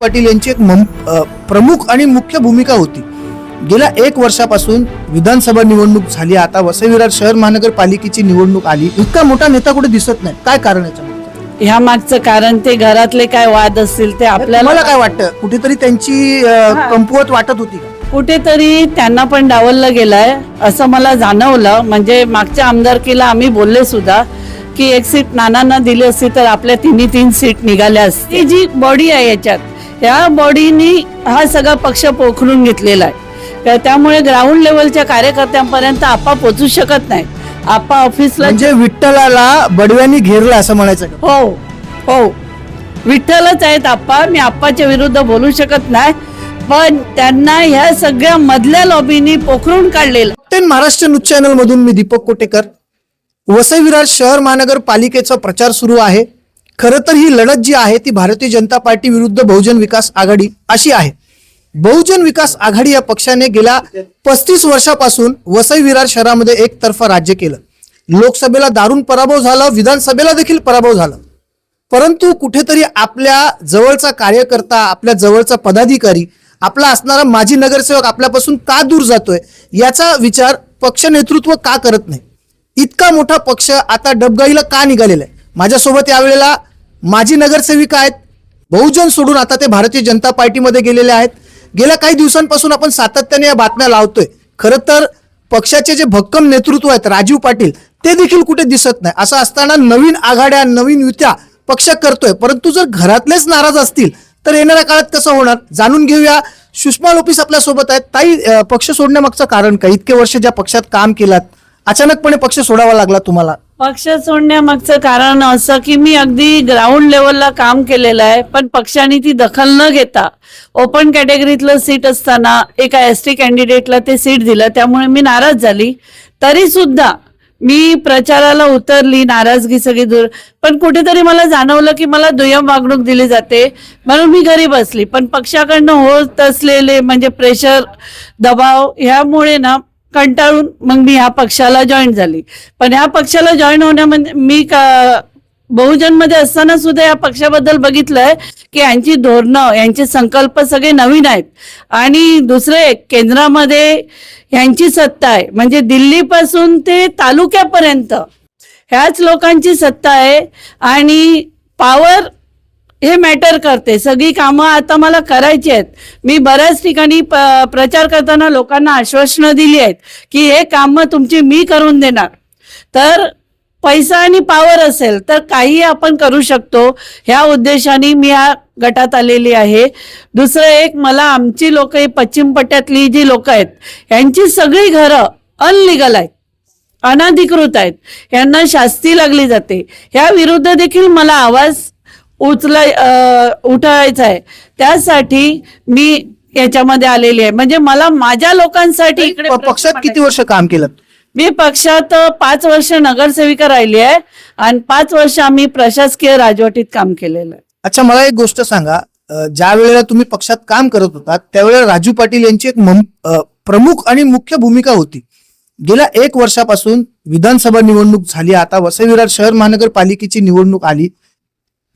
पाटील यांची एक प्रमुख आणि मुख्य भूमिका होती। गेल्या 1 वर्षापासून विधानसभा निवडणूक झाली, आता वसई विरार शहर महानगरपालिकेची निवडणूक आली, इतका मोठा नेता कुठे दिसत नाही, काय कारण याच्यामध्ये? ह्या मागचं कारण ते घरातले काय वाद असतील ते आपल्याला मला काय वाटतं, कुठेतरी त्यांची कमकुवत वाटत होती का? कुठेतरी त्यांना पण डावललं गेलंय असं मला जाणवलं। म्हणजे मागच्या आमदारकीला आम्ही बोलले सुद्धा की एक सीट नानांना दिली असती तर आपल्या 3 सीट निघाल्या असती। जी बॉडी आहे याच्यात, या बॉडीनी हा सगळा पक्ष पोखरून घेतलेला आहे, त्यामुळे ग्राउंड लेवलच्या कार्यकर्त्यांपर्यंत आपा पोहोचू शकत नाही। आपा ऑफिसला म्हणजे विठ्ठलाला बडव्यांनी घेरलं असं म्हणायचं का? हो हो, विठ्ठलच आहेत आप्पा, मी आप्पाच्या विरुद्ध बोलू शकत नाही, पण त्यांना ह्या सगळ्या मधल्या लॉबीनी पोखरून काढलेलं। महाराष्ट्र न्यूज चॅनल मधून मी दीपक कोटेकर। वसई विरार शहर महानगरपालिकेचा प्रचार सुरू आहे। खरं तर ही लढत जी आहे ती भारतीय जनता पार्टी विरुद्ध बहुजन विकास आघाडी अशी आहे। बहुजन विकास आघाडी या पक्षाने गेल्या 35 वर्षापासून वसई विरार शहरामध्ये एकतर्फा राज्य केलं। लोकसभेला दारुण पराभव झाला, विधानसभेला देखील पराभव झाला, परंतु कुठेतरी आपल्या जवळचा कार्यकर्ता, आपल्या जवळचा पदाधिकारी, आपला असणारा माजी नगरसेवक आपल्यापासून का दूर जातोय याचा विचार पक्ष नेतृत्व का करत नाही? इतका मोठा पक्ष आता डबगाईला का निघालेला आहे? माझ्यासोबत यावेळेला माजी नगरसेविका आहेत, बहुजन सोडून आता ते भारतीय जनता पार्टीमध्ये गेलेले आहेत। गेल्या काही दिवसांपासून आपण सातत्याने या बातम्या लावतोय। खरं तर पक्षाचे जे भक्कम नेतृत्व आहेत राजीव पाटील, ते देखील कुठे दिसत नाही। असं असताना नवीन आघाड्या, नवीन युत्या पक्ष करतोय, परंतु जर घरातलेच नाराज असतील तर येणाऱ्या काळात कसं होणार? जाणून घेऊया। सुषमा लोपिस आपल्या सोबत आहेत। ताई, पक्ष सोडण्यामागचं कारण काय? इतके वर्ष ज्या पक्षात काम केलात, अचानकपणे पक्ष सोडावा लागला तुम्हाला? पक्ष सोडण्यामागचं कारण असं की मी अगदी ग्राउंड लेवलला काम केलेलं आहे, पण पक्षाने ती दखल न घेता ओपन कॅटेगरीतलं सीट असताना एका एसटी कॅन्डिडेटला ते सीट दिलं, त्यामुळे मी नाराज झाली। तरी सुद्धा मी प्रचाराला उतरली, नाराजगी सगळी दूर, पण कुठेतरी मला जाणवलं की मला दुय्यम वागणूक दिली जाते, म्हणून मी घरी बसली। पण पक्षाकडनं होत असलेले म्हणजे प्रेशर, दबाव ह्यामुळे ना कंटाळून मग मी ह्या पक्षाला जॉईन झाली। पण ह्या पक्षाला जॉईन होण्यामध्ये मी बहुजन मध्ये असताना सुद्धा या पक्षाबद्दल बघितलंय की यांची धोरणं, यांचे संकल्प सगळे नवीन आहेत, आणि दुसरे केंद्रामध्ये यांची सत्ता आहे, म्हणजे दिल्लीपासून ते तालुक्यापर्यंत ह्याच लोकांची सत्ता आहे, आणि पॉवर हे मॅटर करते। सगळी कामं आता मला करायची आहेत। मी बऱ्याच ठिकाणी प्रचार करताना लोकांना आश्वासनं दिली आहेत की हे कामं तुमची मी करून देणार। तर पैसा आणि पॉवर असेल तर काही आपण करू शकतो, ह्या उद्देशाने मी या गटात आलेली आहे। दुसरं एक, मला आमची लोक, पश्चिम पट्ट्यातली जी लोक आहेत यांची सगळी घरं अनलिगल आहेत, अनधिकृत आहेत, यांना शास्ती लागली जाते। ह्या विरुद्ध देखील मला आवाज उठवायचा आहे, त्यासाठी मी याच्यामध्ये आलेली आहे। म्हणजे मला माझ्या लोकांसाठी इकडे पक्षात किती वर्ष काम केलं? मी पक्षात 5 वर्ष नगरसेविका राहिली आहे, आणि 5 वर्ष आम्ही प्रशासकीय राजवटीत काम केलेलं आहे। अच्छा, मला एक गोष्ट सांगा, ज्या वेळेला तुम्ही पक्षात काम करत होता त्यावेळेला राजू पाटील यांची एक प्रमुख आणि मुख्य भूमिका होती। गेल्या 1 वर्षापासून विधानसभा निवडणूक झाली, आता वसई विरार शहर महानगरपालिकेची निवडणूक आली,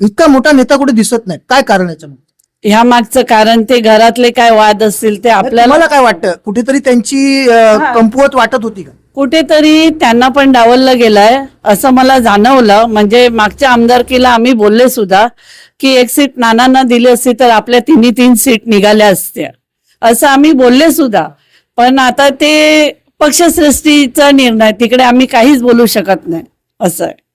इतका मोठा नेता कुठे दिसत नाही, काय कारण याच्यामध्ये? ह्या मागचं कारण ते घरातले काय वाद असतील ते आपल्याला, मला काय वाटतं, कुठेतरी त्यांची कमकुवत वाटत होती का? कुठेतरी त्यांना पण डावललं गेलंय असं मला जाणवलं। म्हणजे मागच्या आमदारकीला आम्ही बोलले सुद्धा की एक सीट नानांना दिली असती तर आपल्या 3 सीट निघाल्या असत्या, असं आम्ही बोलले सुद्धा। पण आता ते पक्षश्रेष्ठीचा निर्णय, तिकडे आम्ही काहीच बोलू शकत नाही, असं आहे।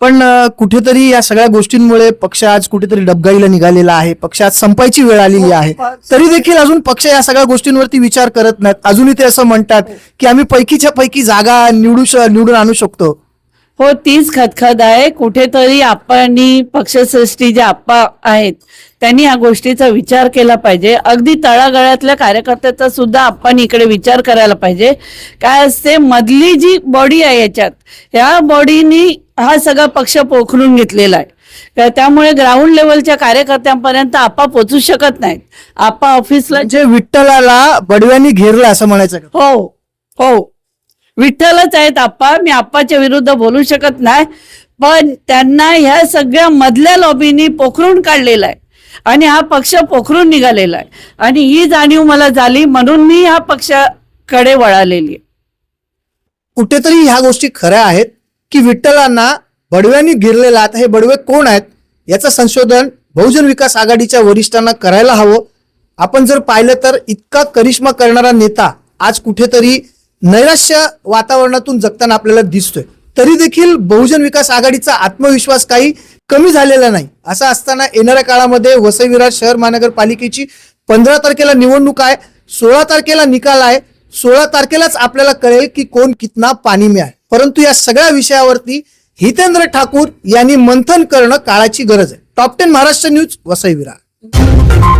पण कुठेतरी या सगळ्या गोष्टींमुळे पक्ष आज कुठेतरी डबगाईला निघालेला आहे, पक्षात संपायची वेळ आलेली आहे, तरी देखील अजून पक्ष या सगळ्या गोष्टींवरती विचार करत नाहीत। अजूनही ते असं म्हणतात की आम्ही पैकीच्या पैकी जागा निवडून आणू शकतो। हो, तीच खदखद आहे। कुठेतरी आपण पक्षश्रेष्ठी जे आप्पा आहेत त्यांनी या गोष्टीचा विचार केला पाहिजे। अगदी तळागाळातल्या कार्यकर्त्याचा सुद्धा आपण इकडे विचार करायला पाहिजे। काय असते, मधली जी बॉडी आहे याच्यात, या बॉडीनी हा सगळा पक्ष पोखरून घेतलेला आहे, त्यामुळे ग्राउंड लेवलच्या कार्यकर्त्यांपर्यंत आपा पोहोचू शकत नाहीत। आपा ऑफिसला जे विठ्ठलाला बडव्यांनी घेरलं असं म्हणायचं का? हो हो, विठ्ठलच आहेत आप्पा, मी आप्पाच्या विरुद्ध बोलू शकत नाही, पण त्यांना ह्या सगळ्या मधल्या लॉबीनी पोखरून काढलेलं आहे, आणि हा पक्ष पोखरून निघालेला आहे आणि ही जाणीव मला झाली म्हणून मी ह्या पक्षाकडे वळालेली आहे. कुठेतरी ह्या गोष्टी खऱ्या आहेत की विठ्ठलांना बडव्यांनी घेरलेला, आता हे बडवे कोण आहेत याचं संशोधन बहुजन विकास आघाडीच्या वरिष्ठांना करायला हवं. आपण जर पाहिलं तर इतका करिश्मा करणारा नेता आज कुठेतरी नैराश्य वातावरणातून जगताना आपल्याला दिसतोय. तरी देखील बहुजन विकास आघाडीचा आत्मविश्वास काही कमी झालेला नाही. असं असताना येणाऱ्या काळामध्ये वसई विरार शहर महानगरपालिकेची 15 तारखेला निवडणूक आहे, 16 तारखेला निकाल आहे, 16 तारखेलाच आपल्याला कळेल की कोण कितना पाणी में आहे. परंतु या सगळ्या विषयावरती हितेंद्र ठाकूर यांनी मंथन करणं काळाची गरज आहे. Top 10 Maharashtra news, Vasai Virar.